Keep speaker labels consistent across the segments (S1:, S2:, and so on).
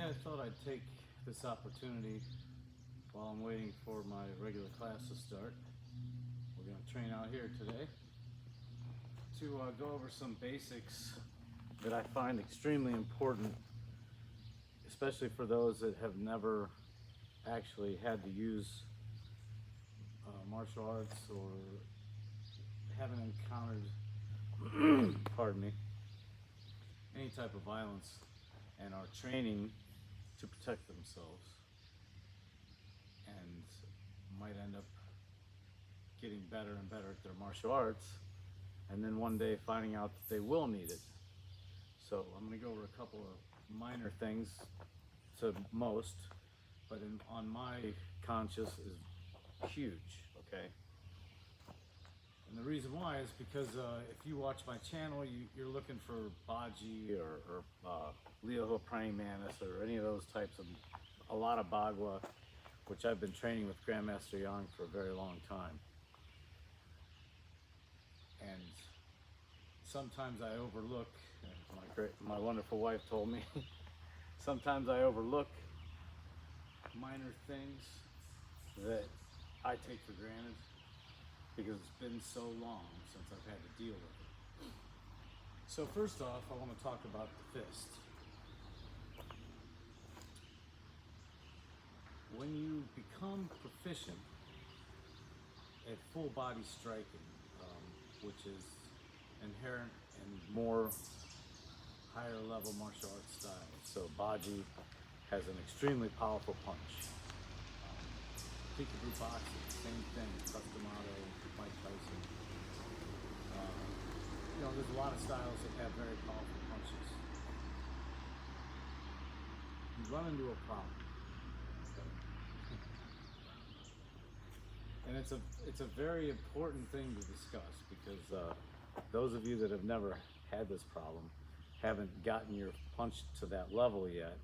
S1: I thought I'd take this opportunity while I'm waiting for my regular class to start. We're going to train out here today to go over some basics that I find extremely important, especially for those that have never actually had to use martial arts or haven't encountered, pardon me, any type of violence and are training to protect themselves and might end up getting better and better at their martial arts, and then one day finding out that they will need it. So I'm going to go over a couple of minor things to most, but on my conscious is huge, okay? And the reason why is because if you watch my channel, you're looking for Baji or Leo Praying Mantis or any of those types of, a lot of Bagua, which I've been training with Grandmaster Yang for a very long time. And sometimes I overlook, my wonderful wife told me, sometimes I overlook minor things that I take for granted because it's been so long since I've had to deal with it. So first off, I want to talk about the fist. When you become proficient at full body striking, which is inherent in more higher level martial arts styles. So Baji has an extremely powerful punch. CQB boxing, same thing, Customado, Mike Tyson. There's a lot of styles that have very powerful punches. You run into a problem. And it's a very important thing to discuss because those of you that have never had this problem haven't gotten your punch to that level yet,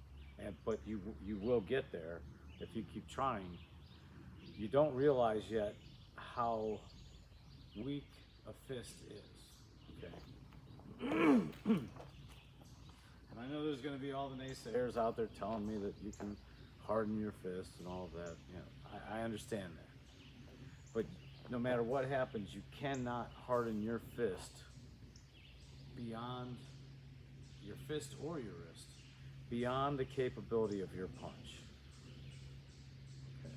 S1: but you will get there if you keep trying. You don't realize yet how weak a fist is, okay? And I know there's going to be all the naysayers out there telling me that you can harden your fist and all of that. I understand that. But no matter what happens, you cannot harden your fist beyond your fist or your wrist, beyond the capability of your punch. Okay.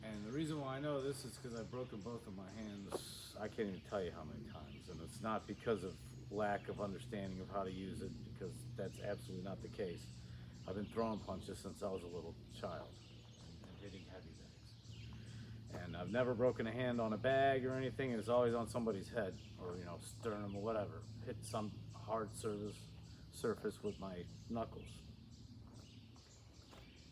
S1: And the reason why I know this is because I've broken both of my hands. I can't even tell you how many times, and it's not because of lack of understanding of how to use it, because that's absolutely not the case. I've been throwing punches since I was a little child and hitting heavy bags. And I've never broken a hand on a bag or anything. It's always on somebody's head or, sternum or whatever. Hit some hard surface with my knuckles.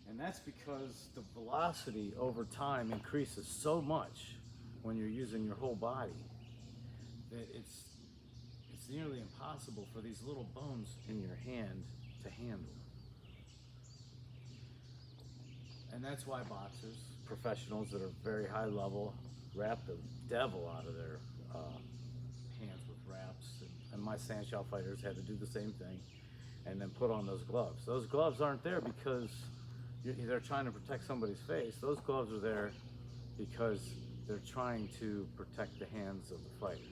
S1: And that's because the velocity over time increases so much when you're using your whole body that it's nearly impossible for these little bones in your hand to handle. And that's why boxers, professionals that are very high level, wrap the devil out of their hands with wraps. And my Sandshell fighters had to do the same thing and then put on those gloves. Those gloves aren't there because they're trying to protect somebody's face. Those gloves are there because they're trying to protect the hands of the fighter.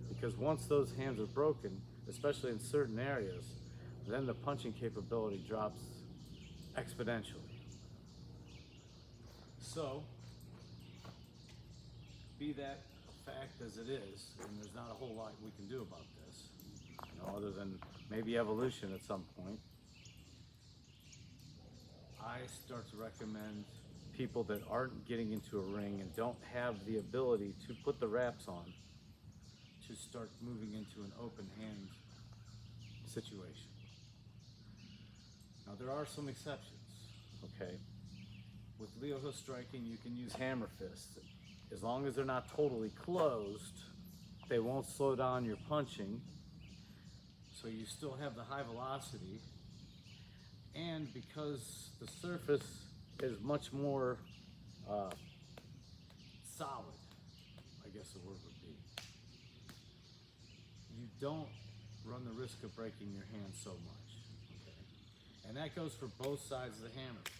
S1: Because once those hands are broken, especially in certain areas, then the punching capability drops exponentially. So, be that a fact as it is, and there's not a whole lot we can do about this, other than maybe evolution at some point, I start to recommend people that aren't getting into a ring and don't have the ability to put the wraps on to start moving into an open hand situation. Now there are some exceptions, okay? With Leo hook striking, you can use hammer fists. As long as they're not totally closed, they won't slow down your punching, so you still have the high velocity. And because the surface is much more solid, I guess the word would be, you don't run the risk of breaking your hand so much. Okay? And that goes for both sides of the hammer fist.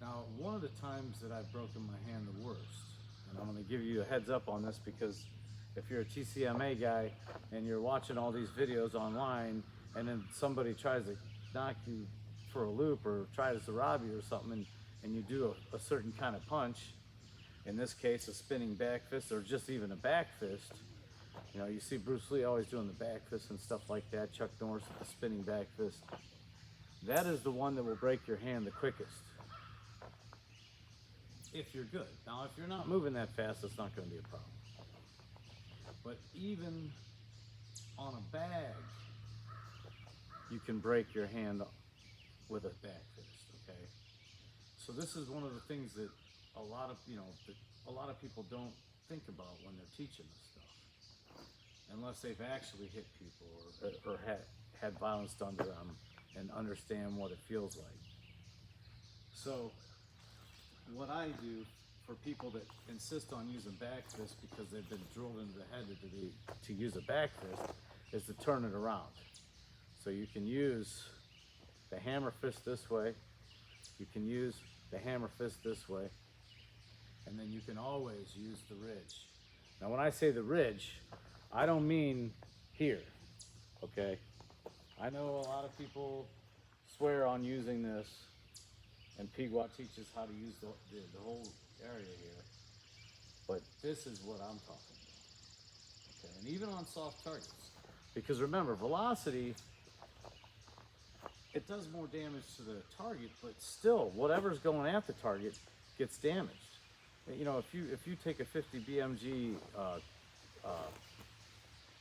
S1: Now, one of the times that I've broken my hand the worst, and I'm going to give you a heads up on this because if you're a TCMA guy and you're watching all these videos online and then somebody tries to knock you for a loop or tries to rob you or something and you do a certain kind of punch, in this case a spinning back fist or just even a back fist, you know, you see Bruce Lee always doing the back fist and stuff like that, Chuck Norris with the spinning back fist. That is the one that will break your hand the quickest. If you're good. Now, if you're not moving that fast, it's not going to be a problem. But even on a bag, you can break your hand with a back fist, okay? So this is one of the things that a lot of people don't think about when they're teaching this stuff, unless they've actually hit people or had violence done to them and understand what it feels like. So what I do for people that insist on using back fist because they've been drilled into the head to use a back fist is to turn it around. So you can use the hammer fist this way, you can use the hammer fist this way, and then you can always use the ridge. Now when I say the ridge, I don't mean here, okay? I know a lot of people swear on using this, and Pigua teaches how to use the whole area here, but this is what I'm talking about, okay? And even on soft targets, because remember, velocity, it does more damage to the target, but still, whatever's going at the target gets damaged. You know, if you take a 50 BMG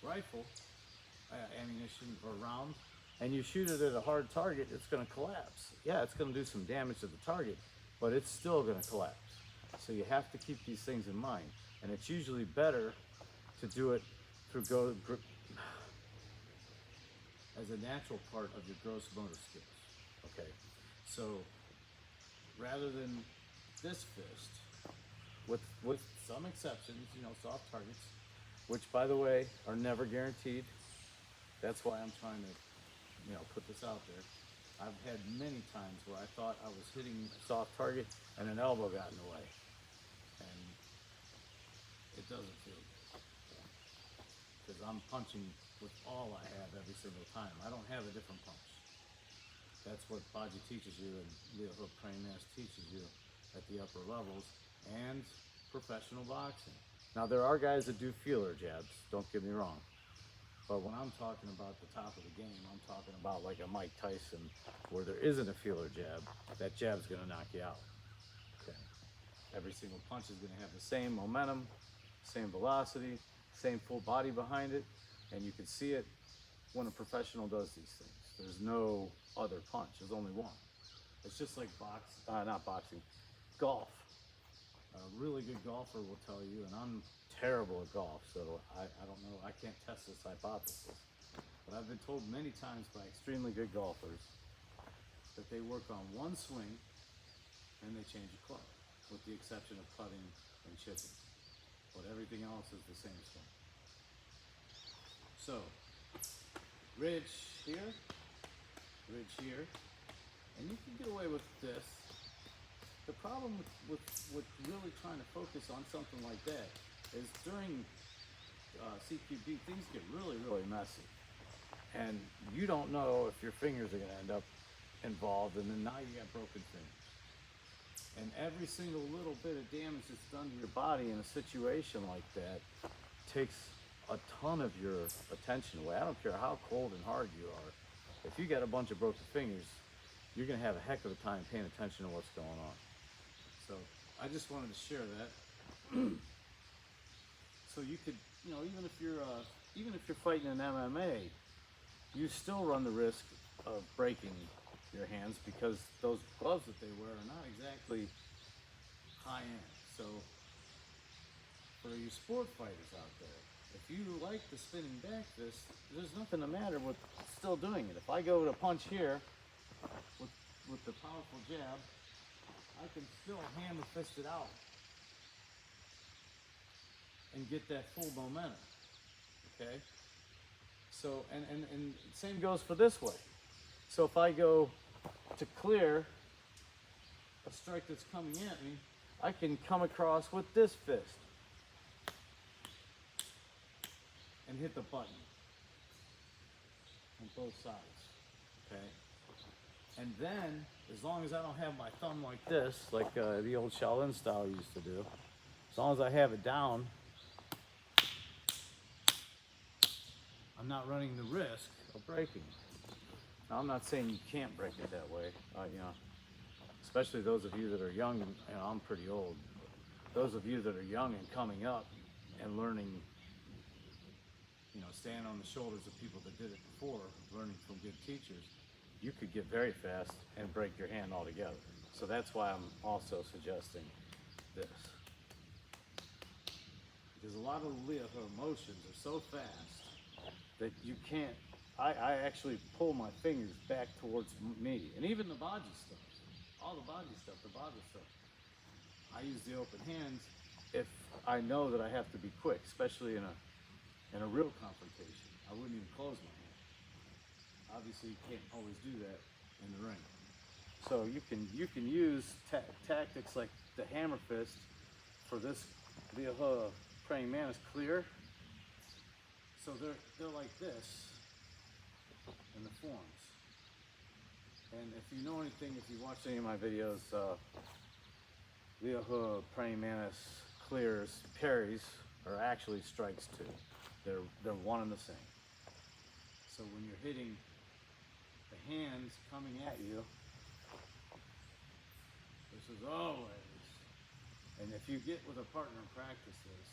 S1: rifle, ammunition or round, and you shoot it at a hard target, it's going to collapse. Yeah, it's going to do some damage to the target, but it's still going to collapse. So you have to keep these things in mind. And it's usually better to do it through as a natural part of your gross motor skills. Okay, so rather than this fist, with some exceptions, you know, soft targets, which by the way are never guaranteed. That's why I'm trying to, you know, put this out there. I've had many times where I thought I was hitting a soft target and an elbow got in the way, and it doesn't feel good because I'm punching with all I have every single time. I don't have a different punch. That's what Baji teaches you and Leo Hook Praying Mass teaches you at the upper levels and professional boxing. Now there are guys that do feeler jabs, don't get me wrong. But when I'm talking about the top of the game, I'm talking about like a Mike Tyson where there isn't a feeler jab. That jab's gonna knock you out. Okay. Every single punch is gonna have the same momentum, same velocity, same full body behind it, and you can see it when a professional does these things. There's no other punch, there's only one. It's just like golf. A really good golfer will tell you, and I'm terrible at golf, so I don't know, I can't test this hypothesis. But I've been told many times by extremely good golfers that they work on one swing and they change a club, with the exception of putting and chipping. But everything else is the same swing. So, ridge here, and you can get away with this. The problem with really trying to focus on something like that is during CQB, things get really, really messy. And you don't know if your fingers are going to end up involved, and then now you got broken fingers. And every single little bit of damage that's done to your body in a situation like that takes a ton of your attention away. I don't care how cold and hard you are. If you got a bunch of broken fingers, you're going to have a heck of a time paying attention to what's going on. So I just wanted to share that. So you could, you know, even if you're fighting in MMA, you still run the risk of breaking your hands because those gloves that they wear are not exactly high end. So for you sport fighters out there, if you like the spinning back fist, there's nothing the matter with still doing it. If I go to punch here with the powerful jab, I can still hammer fist it out. and get that full momentum. Okay? So, and same goes for this way. So if I go to clear a strike that's coming at me, I can come across with this fist and hit the button on both sides, okay? And then, as long as I don't have my thumb like this, like the old Shaolin style used to do, as long as I have it down, I'm not running the risk of breaking. Now, I'm not saying you can't break it that way, you know, especially those of you that are young. You know, I'm pretty old. Those of you that are young and coming up and learning, you know, standing on the shoulders of people that did it before, learning from good teachers, you could get very fast and break your hand altogether. So that's why I'm also suggesting this. Because a lot of the Liahe motions are so fast that you can't, I actually pull my fingers back towards me. And even the baji stuff, all the baji stuff, the baji stuff, I use the open hands if I know that I have to be quick, especially in a real confrontation. I wouldn't even close my hand. Obviously, you can't always do that in the ring. So you can use tactics like the hammer fist for this Liahe praying mantis clear. So they're like this in the forms. And if you know anything, if you watch any of my videos, Liahe praying mantis clears, parries are actually strikes too. They're one and the same. So when you're hitting the hands coming at you, this is always, and if you get with a partner and practice this,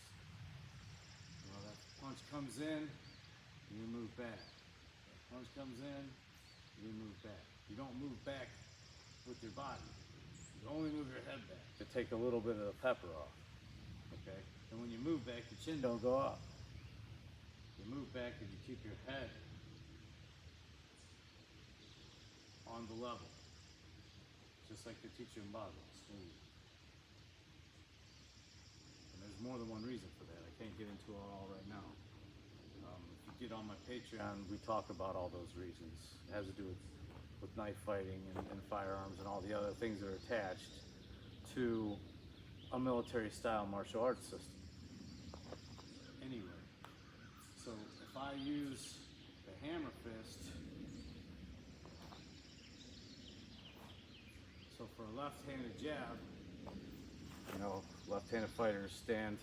S1: you know, that punch comes in, you move back. That punch comes in, you move back. You don't move back with your body. You only move your head back to take a little bit of the pepper off. Okay? And when you move back, your chin don't go up. You move back and you keep your head on the level. Just like the teacher in Basel, smooth. And there's more than one reason for that. I can't get into it all right now. If you get on my Patreon, we talk about all those reasons. It has to do with knife fighting and firearms and all the other things that are attached to a military style martial arts system. Anyway, so if I use the hammer fist, so for a left-handed jab, you know, left-handed fighters stand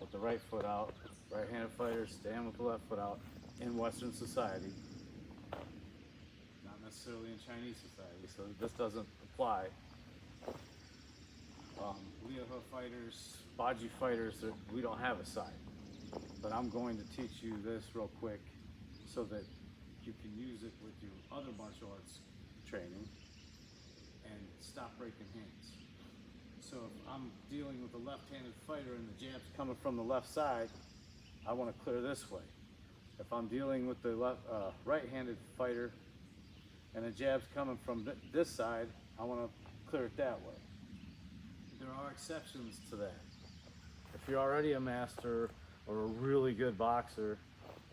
S1: with the right foot out, right-handed fighters stand with the left foot out in Western society, not necessarily in Chinese society, so this doesn't apply. Liahe fighters, baji fighters, we don't have a side. But I'm going to teach you this real quick so that you can use it with your other martial arts training and stop breaking hands. So if I'm dealing with a left-handed fighter and the jab's coming from the left side, I want to clear this way. If I'm dealing with the right-handed fighter and the jab's coming from this side, I want to clear it that way. There are exceptions to that. If you're already a master or a really good boxer,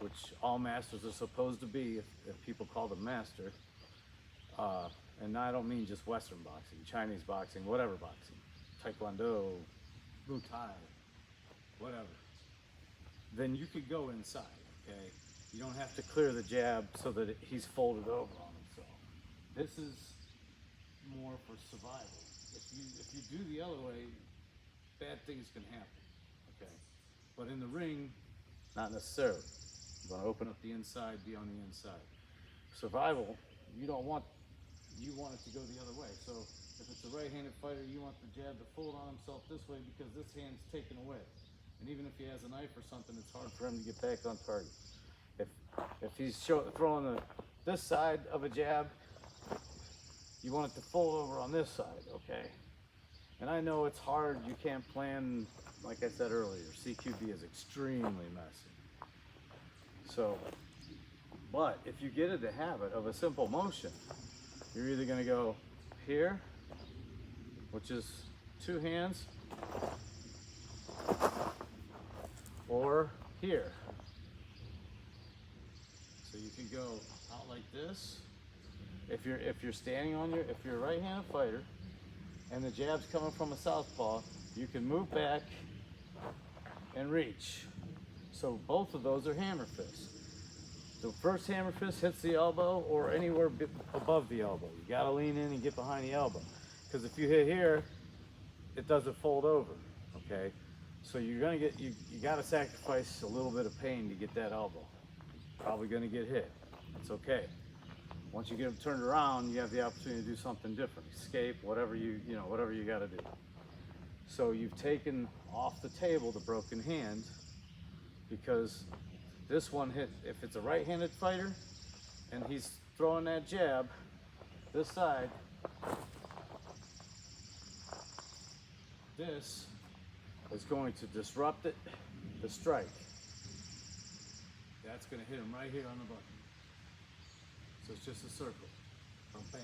S1: which all masters are supposed to be if people call them master, and I don't mean just Western boxing, Chinese boxing, whatever boxing, Taekwondo, Muay Thai, whatever, then you could go inside, okay? You don't have to clear the jab so that he's folded over on himself. This is more for survival. If you do the other way, bad things can happen, okay? But in the ring, not necessarily. You want to open up the inside, be on the inside. Survival, you want it to go the other way. So if it's a right-handed fighter, you want the jab to fold on himself this way because this hand's taken away. And even if he has a knife or something, it's hard for him to get back on target. If he's throwing this side of a jab, you want it to fold over on this side, okay? And I know it's hard, you can't plan, like I said earlier, CQB is extremely messy. So, but if you get into the habit of a simple motion, you're either gonna go here, which is two hands, or here. So you can go out like this. If you're standing on if you're a right-handed fighter and the jab's coming from a southpaw, you can move back and reach. So both of those are hammer fists. The first hammer fist hits the elbow or anywhere above the elbow. You gotta lean in and get behind the elbow. Because if you hit here, it doesn't fold over, okay? So you're gonna get, you gotta sacrifice a little bit of pain to get that elbow. Probably gonna get hit, it's okay. Once you get them turned around, you have the opportunity to do something different. Escape, whatever you gotta do. So you've taken off the table the broken hand, because this one hit, if it's a right-handed fighter and he's throwing that jab, this side, this is going to disrupt it, the strike. That's going to hit him right here on the button. So it's just a circle, bam.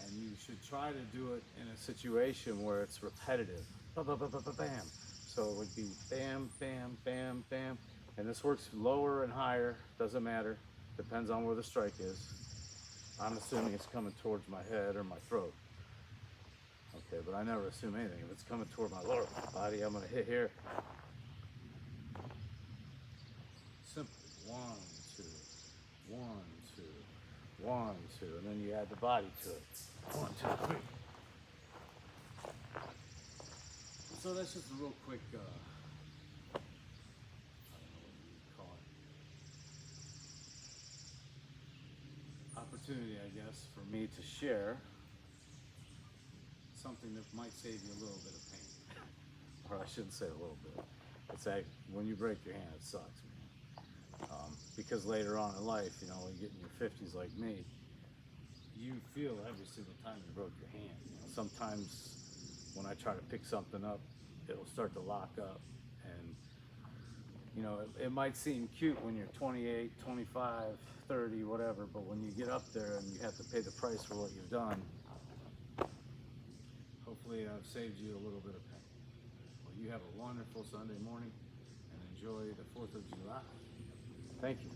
S1: And you should try to do it in a situation where it's repetitive, bam. So it would be bam, bam, bam, bam. And this works lower and higher, doesn't matter. Depends on where the strike is. I'm assuming it's coming towards my head or my throat. Okay, but I never assume anything. If it's coming toward my lower body, I'm gonna hit here. Simple, 1, 2, 1, 2, 1, 2, and then you add the body to it. 1, 2, 3. So that's just a real quick, I don't know what you call it, opportunity, I guess, for me to share something that might save you a little bit of pain. Or I shouldn't say a little bit. It's like when you break your hand, it sucks, man. Because later on in life, you know, when you get in your 50s like me, you feel every single time you broke your hand. You know, sometimes when I try to pick something up, it'll start to lock up. And, you know, it might seem cute when you're 28, 25, 30, whatever, but when you get up there and you have to pay the price for what you've done, hopefully I've saved you a little bit of pain. Well, you have a wonderful Sunday morning and enjoy the 4th of July. Thank you.